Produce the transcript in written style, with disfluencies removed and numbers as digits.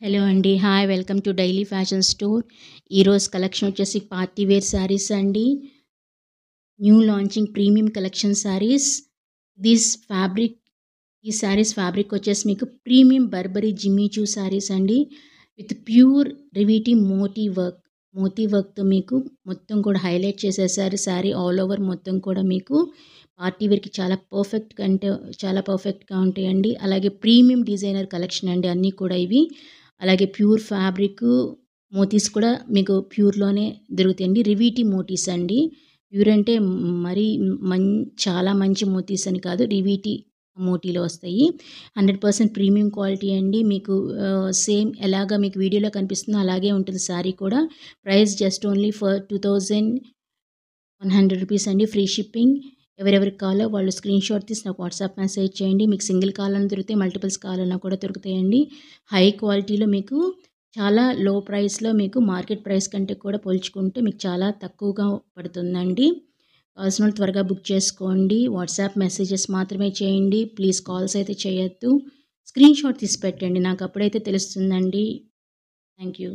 Hello అండి. Hi! Welcome to daily fashion store. ఈరోజు collection వచ్చేసి పార్టీ వేర్ శారీస్ అండి. New launching premium collection saris. This fabric ఈ saris fabric వచ్చేసి మీకు ప్రీమియం బర్బరీ జిమ్మీచూ శారీస్ అండి. విత్ ప్యూర్ రివిటీ మోతీ వర్క్‌తో మీకు మొత్తం కూడా హైలైట్ చేసేసారు. శారీ ఆల్ ఓవర్ మొత్తం కూడా మీకు పార్టీ వేర్‌కి చాలా పర్ఫెక్ట్‌గా ఉంటాయండి. అలాగే ప్రీమియం డిజైనర్ కలెక్షన్ అండి అన్నీ కూడా ఇవి. అలాగే ప్యూర్ ఫ్యాబ్రికు మోతీస్ కూడా మీకు ప్యూర్‌లోనే దొరుకుతాయండి. రివిటీ మోతీస్ అండి. ప్యూర్ అంటే మరీ మం చాలా మంచి మోతీస్ అని కాదు. రివిటీ మోతీలో వస్తాయి. 100% ప్రీమియం క్వాలిటీ అండి. మీకు సేమ్ ఎలాగా మీకు వీడియోలో కనిపిస్తుందో అలాగే ఉంటుంది శారీ కూడా. Price just only for 2100 rupees అండి. Free shipping. ఎవరెవరికి కావాలో వాళ్ళు స్క్రీన్‌షాట్ తీసి నాకు వాట్సాప్ మెసేజ్ చేయండి. మీకు సింగిల్ కావాలన్నా దొరుకుతాయి. మల్టిపుల్స్ కావాలన్నా కూడా దొరుకుతాయండి. హై క్వాలిటీలో మీకు చాలా లో ప్రైస్‌లో మీకు మార్కెట్ ప్రైస్ కంటే కూడా పోల్చుకుంటే మీకు చాలా తక్కువగా పడుతుందండి. కావాల్సిన వాళ్ళు త్వరగా బుక్ చేసుకోండి. వాట్సాప్ మెసేజెస్ మాత్రమే చేయండి. ప్లీజ్ కాల్స్ అయితే చేయొద్దు. స్క్రీన్‌షాట్ తీసి పెట్టండి. నాకు అప్పుడైతే తెలుస్తుందండి. Thank you.